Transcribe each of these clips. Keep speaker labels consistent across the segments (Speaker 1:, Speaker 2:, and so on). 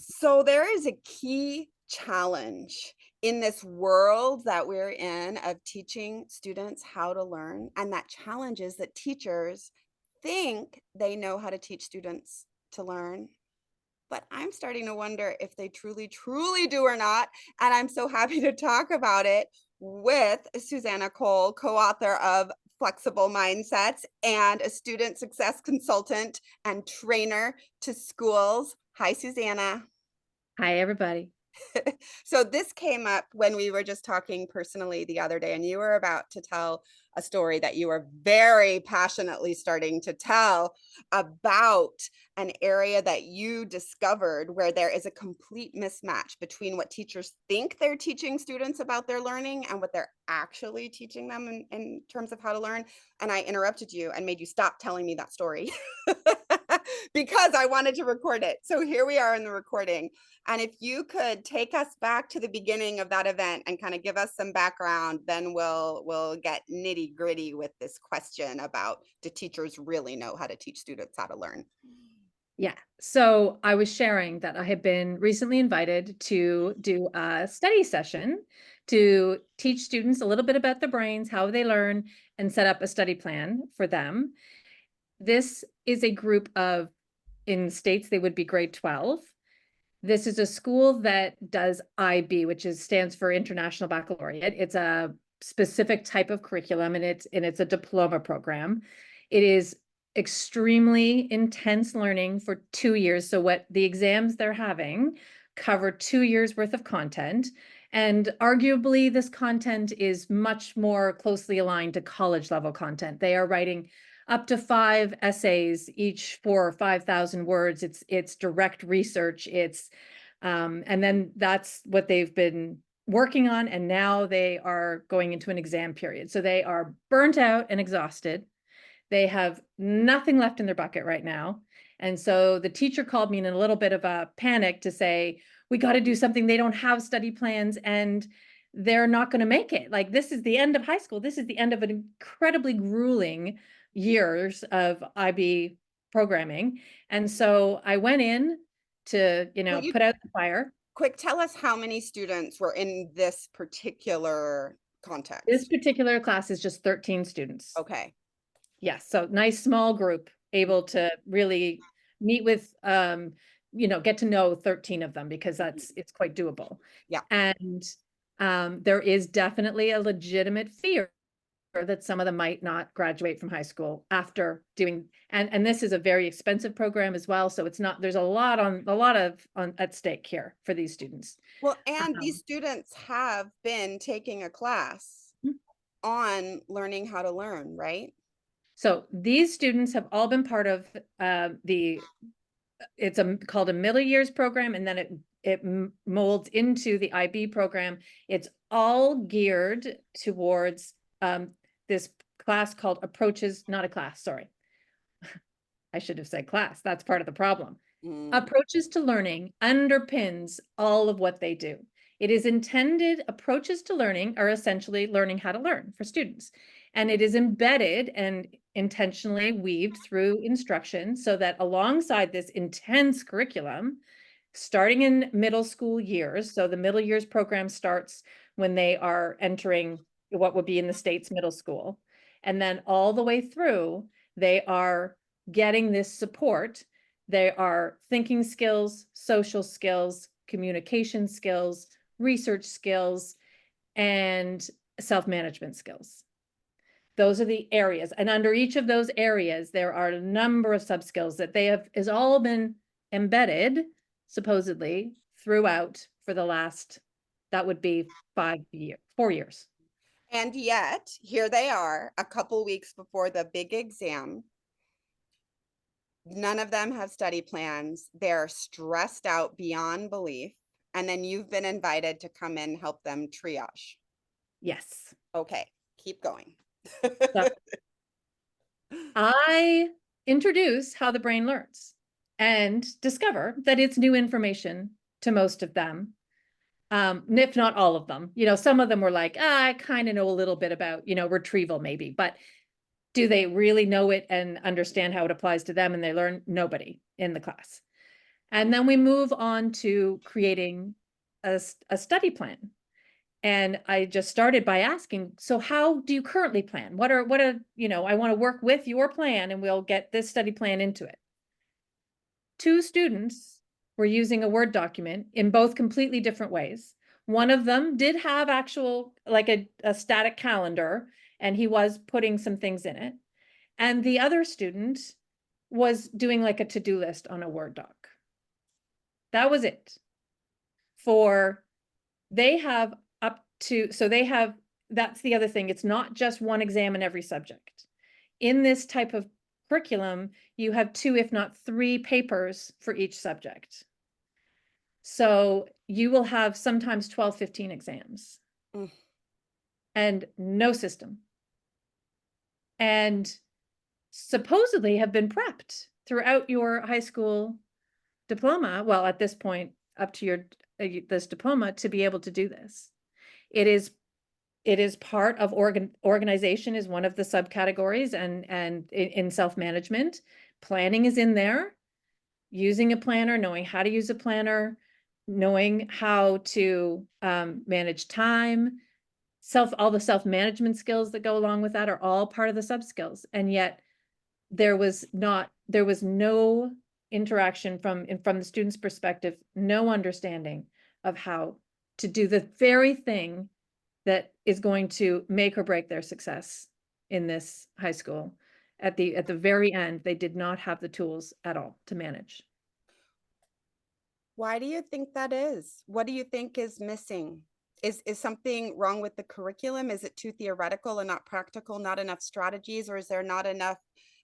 Speaker 1: So there is a key challenge in this world that we're in of teaching students how to learn. And that challenge is that teachers think they know how to teach students to learn. But I'm starting to wonder if they truly, truly do or not. And I'm so happy to talk about it with Susannah Cole, co author of Flexible Mindsets and a student success consultant and trainer to schools. Hi, Susannah.
Speaker 2: Hi, everybody.
Speaker 1: So this came up when we were just talking personally the other day, and you were about to tell a story that you were very passionately starting to tell about an area that you discovered where there is a complete mismatch between what teachers think they're teaching students about their learning and what they're actually teaching them in terms of how to learn. And I interrupted you and made you stop telling me that story because I wanted to record it. So here we are in the recording. And if you could take us back to the beginning of that event and kind of give us some background, then we'll get nitty gritty with this question about, do teachers really know how to teach students how to learn?
Speaker 2: Yeah. So I was sharing that I had been recently invited to do a study session to teach students a little bit about their brains, how they learn, and set up a study plan for them. This is a group of, in states, they would be grade 12. This is a school that does IB, which stands for International Baccalaureate. It's a specific type of curriculum, and it's a diploma program. It is extremely intense learning for 2 years. So what the exams they're having cover 2 years worth of content. And arguably, this content is much more closely aligned to college level content. They are writing up to 5 essays, each 4 or 5,000 words. It's direct research. And then that's what they've been working on, and now they are going into an exam period. So they are burnt out and exhausted. They have nothing left in their bucket right now. And so the teacher called me in a little bit of a panic to say, we got to do something. They don't have study plans and they're not going to make it. Like, this is the end of high school. This is the end of an incredibly grueling years of IB programming. And so I went in to,
Speaker 1: Will you
Speaker 2: put out the fire.
Speaker 1: quick tell us how many students were in this particular
Speaker 2: This
Speaker 1: context?
Speaker 2: particular class is just 13 students.
Speaker 1: Okay.
Speaker 2: Yes, so nice small group, able to really meet with, get to know 13 of them, because
Speaker 1: Mhm.
Speaker 2: it's quite doable.
Speaker 1: Yeah.
Speaker 2: And there is definitely a legitimate fear that some of them might not graduate from high school after doing, and this is a very expensive program as well. So it's not, there's a lot of on at stake here for these students.
Speaker 1: Well, and these
Speaker 2: Um,
Speaker 1: students have been taking a class on learning how to learn, right?
Speaker 2: so these students have all been part of it's called a middle years program, and then it molds into the IB program. It's all geared towards this class called approaches, not a class, sorry. I should have said class. That's part of the problem.
Speaker 1: Mm.
Speaker 2: Approaches to learning underpins all of what they do. It is intended, approaches to learning are essentially learning how to learn for students. And it is embedded and intentionally weaved through instruction so that alongside this intense curriculum, starting in middle school years, so the middle years program starts when they are entering what would be in the States middle school. And then all the way through, they are getting this support. They are thinking skills, social skills, communication skills, research skills, and self-management skills. Those are the areas. And under each of those areas, there are a number of sub-skills that they have has all been embedded, supposedly, throughout for the last, that would be 5 years, 4 years.
Speaker 1: And yet, here they are, a couple weeks before the big exam. None of them have study plans. They're stressed out beyond belief. And then you've been invited to come in, help them triage.
Speaker 2: Yes.
Speaker 1: Okay, keep going.
Speaker 2: So I introduce how the brain learns and discover that it's new information to most of them. If not all of them. Some of them were like, I kind of know a little bit about, retrieval maybe, but do they really know it and understand how it applies to them and they learn? Nobody in the class. And then we move on to creating a study plan. And I just started by asking, so how do you currently plan? I want to work with your plan and we'll get this study plan into it. Two students were using a Word document in both completely different ways. One of them did have actual, like a static calendar, and he was putting some things in it. And the other student was doing like a to-do list on a Word doc. That was it. For they have up to, so they have, that's the other thing. It's not just one exam in every subject. In this type of curriculum, you have two, if not three papers for each subject. So you will have sometimes 12, 15 exams
Speaker 1: Mm.
Speaker 2: and no system. And supposedly have been prepped throughout your high school diploma. Well, at this point, up to your this diploma to be able to do this. It is part of organization is one of the subcategories, and in self-management, planning is in there. Using a planner, knowing how to use a planner, knowing how to manage time, all the self-management skills that go along with that are all part of the sub skills. And yet there was no interaction from the student's perspective, no understanding of how to do the very thing that is going to make or break their success in this high school. At the very end, they did not have the tools at all to manage.
Speaker 1: Why do you think that is? What do you think is missing? Is something wrong with the curriculum? Is it too theoretical and not practical, not enough strategies, or is there not enough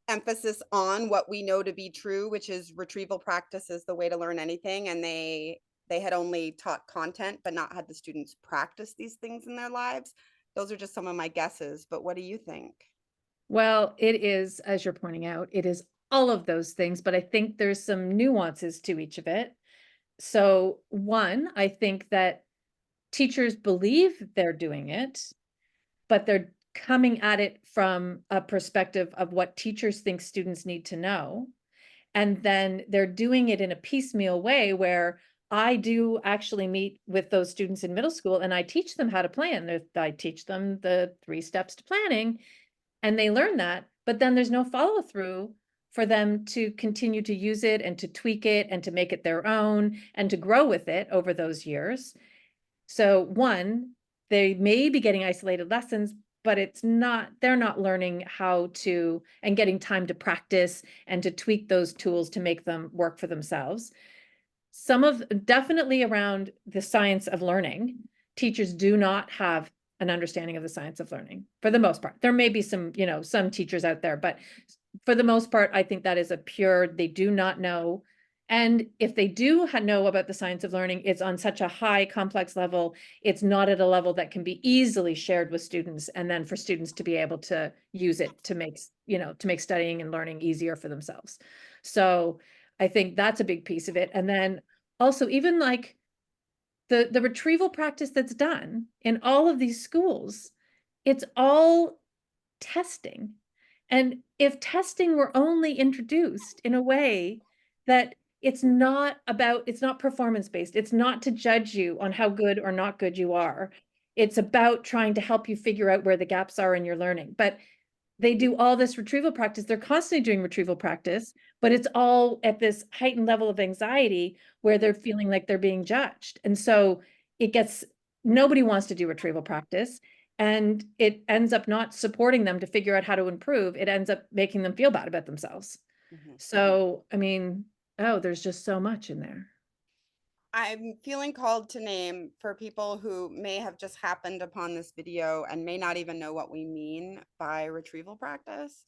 Speaker 1: emphasis on what we know to be true, which is retrieval practice is the way to learn anything, and they had only taught content but not had the students practice these things in their lives? Those are just some of my guesses, but what do you think?
Speaker 2: Well, it is, as you're pointing out, it is all of those things, but I think there's some nuances to each of it. So one, I think that teachers believe they're doing it, but they're coming at it from a perspective of what teachers think students need to know. And then they're doing it in a piecemeal way where I do actually meet with those students in middle school and I teach them how to plan. I teach them the 3 steps to planning and they learn that, but then there's no follow through for them to continue to use it and to tweak it and to make it their own and to grow with it over those years. So one, they may be getting isolated lessons, but they're not learning how to and getting time to practice and to tweak those tools to make them work for themselves. Definitely around the science of learning, teachers do not have an understanding of the science of learning for the most part. There may be some teachers out there, but for the most part, I think that is they do not know. And if they do know about the science of learning, it's on such a high complex level. It's not at a level that can be easily shared with students. And then for students to be able to use it to make studying and learning easier for themselves. So I think that's a big piece of it. And then also even like the retrieval practice that's done in all of these schools, it's all testing. And if testing were only introduced in a way that it's not performance based, it's not to judge you on how good or not good you are. It's about trying to help you figure out where the gaps are in your learning. But they do all this retrieval practice. They're constantly doing retrieval practice, but it's all at this heightened level of anxiety where they're feeling like they're being judged. And so nobody wants to do retrieval practice. And it ends up not supporting them to figure out how to improve. It ends up making them feel bad about themselves.
Speaker 1: Mhm.
Speaker 2: So, I mean, there's just so much in there.
Speaker 1: I'm feeling called to name for people who may have just happened upon this video and may not even know what we mean by retrieval practice.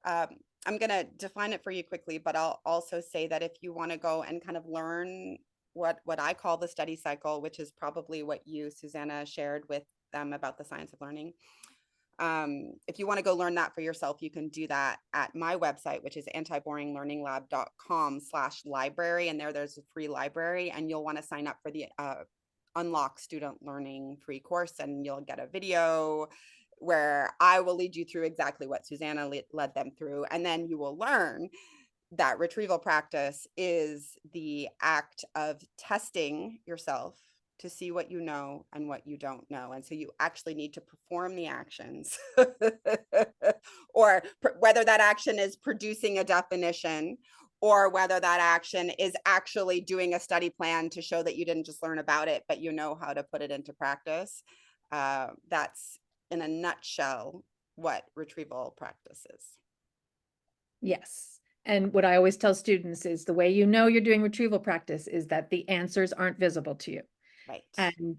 Speaker 1: Um, I'm going to define it for you quickly, but I'll also say that if you want to go and kind of learn what I call the study cycle, which is probably what you, Susannah, shared with them about the science of learning. If you want to go learn that for yourself, you can do that at my website, which is antiboringlearninglab.com/library. And there's a free library, and you'll want to sign up for the Unlock Student Learning free course, and you'll get a video where I will lead you through exactly what Susannah led them through, and then you will learn that retrieval practice is the act of testing yourself to see what you know and what you don't know. And so you actually need to perform the actions, or whether that action is producing a definition, or whether that action is actually doing a study plan to show that you didn't just learn about it, but you know how to put it into practice. That's in a nutshell what retrieval practice is.
Speaker 2: Yes. And what I always tell students is the way you know you're doing retrieval practice is that the answers aren't visible to you.
Speaker 1: Right.
Speaker 2: And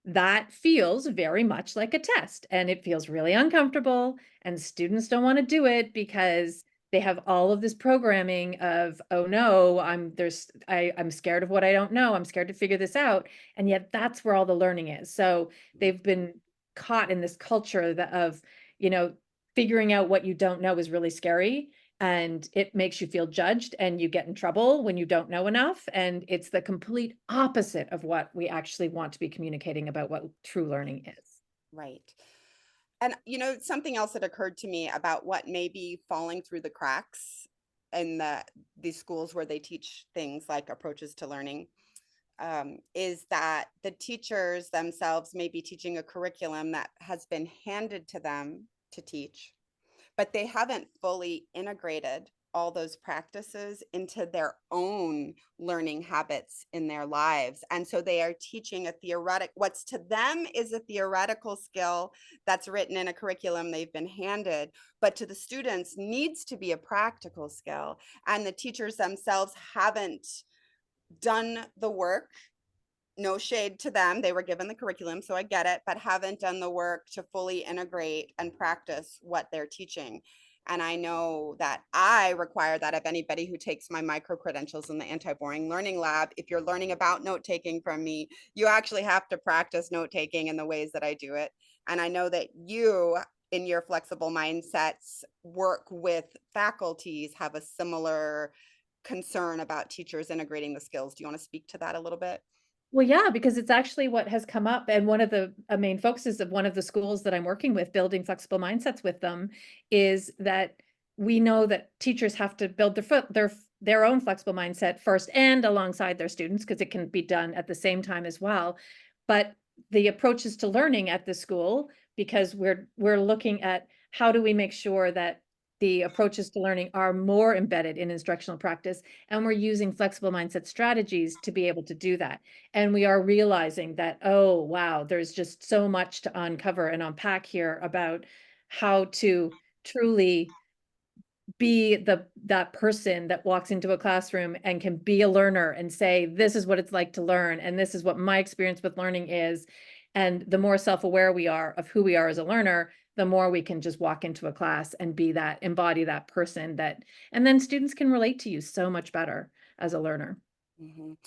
Speaker 2: that feels very much like a test, and it feels really uncomfortable, and students don't want to do it because they have all of this programming of, oh no, I'm scared of what I don't know. I'm scared to figure this out. And yet that's where all the learning is. So they've been caught in this culture of, you know, figuring out what you don't know is really scary, and it makes you feel judged and you get in trouble when you don't know enough. And it's the complete opposite of what we actually want to be communicating about what true learning is.
Speaker 1: Right. And something else that occurred to me about what may be falling through the cracks in these schools where they teach things like approaches to learning, is that the teachers themselves may be teaching a curriculum that has been handed to them to teach, but they haven't fully integrated all those practices into their own learning habits in their lives. And so they are teaching what's to them is a theoretical skill that's written in a curriculum they've been handed, but to the students needs to be a practical skill. And the teachers themselves haven't done the work. No shade to them. They were given the curriculum, so I get it, but haven't done the work to fully integrate and practice what they're teaching. And I know that I require that of anybody who takes my micro credentials in the anti-boring learning lab. If you're learning about note taking from me, you actually have to practice note taking in the ways that I do it. And I know that you, in your flexible mindsets, work with faculties, have a similar concern about teachers integrating the skills. Do you want to speak to that a little bit?
Speaker 2: Well, yeah, because it's actually what has come up. And one of the main focuses of one of the schools that I'm working with, building flexible mindsets with them, is that we know that teachers have to build their own flexible mindset first and alongside their students, because it can be done at the same time as well. But the approaches to learning at the school, because we're looking at how do we make sure that the approaches to learning are more embedded in instructional practice, and we're using flexible mindset strategies to be able to do that. And we are realizing that, oh, wow, there's just so much to uncover and unpack here about how to truly be that person that walks into a classroom and can be a learner and say, this is what it's like to learn, and this is what my experience with learning is. And the more self-aware we are of who we are as a learner, the more we can just walk into a class and embody that person and then students can relate to you so much better as a learner.
Speaker 1: Mhm.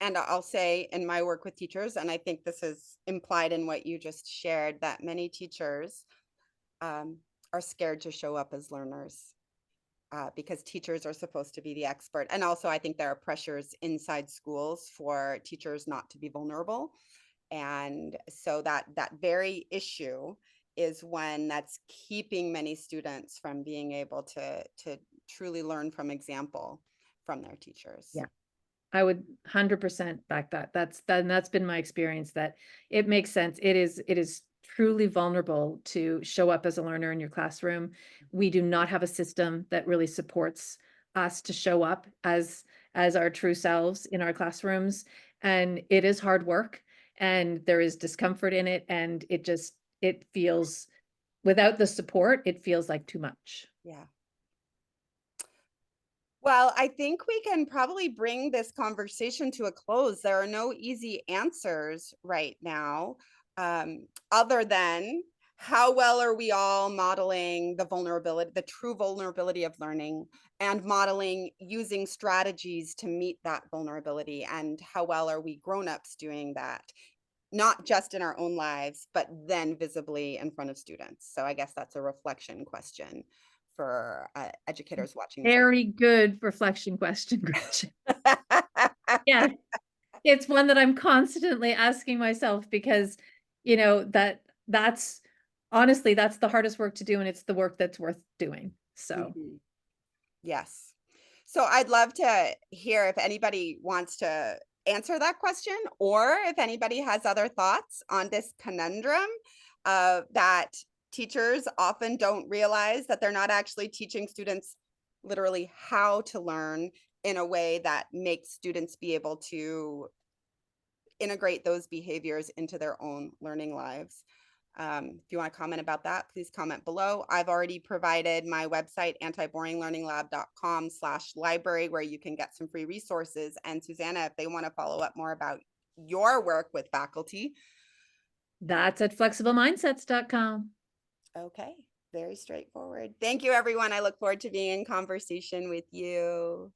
Speaker 1: And I'll say in my work with teachers, and I think this is implied in what you just shared, that many teachers um, are scared to show up as learners, because teachers are supposed to be the expert. And also, I think there are pressures inside schools for teachers not to be vulnerable. And so that very issue is one that's keeping many students from being able to truly learn from example from their teachers.
Speaker 2: Yeah. I would 100% back that. That's been my experience, that it makes sense. It is truly vulnerable to show up as a learner in your classroom. We do not have a system that really supports us to show up as our true selves in our classrooms, and it is hard work, and there is discomfort in it, and it feels, without the support, it feels like too much.
Speaker 1: Yeah. Well, I think we can probably bring this conversation to a close. There are no easy answers right now, other than how well are we all modeling the true vulnerability of learning, and modeling using strategies to meet that vulnerability, and how well are we grown-ups doing that, not just in our own lives, but then visibly in front of students. So I guess that's a reflection question for educators watching this.
Speaker 2: Very good reflection question, Gretchen. Yeah. It's one that I'm constantly asking myself because, that's honestly, that's the hardest work to do, and it's the work that's worth doing. So,
Speaker 1: Mhm. Yes. So I'd love to hear if anybody wants to answer that question, or if anybody has other thoughts on this conundrum that teachers often don't realize that they're not actually teaching students literally how to learn in a way that makes students be able to integrate those behaviors into their own learning lives. If you want to comment about that, please comment below. I've already provided my website, antiboringlearninglab.com/library, where you can get some free resources. And Susannah, if they want to follow up more about your work with faculty.
Speaker 2: That's at flexiblemindsets.com.
Speaker 1: Okay, very straightforward. Thank you, everyone. I look forward to being in conversation with you.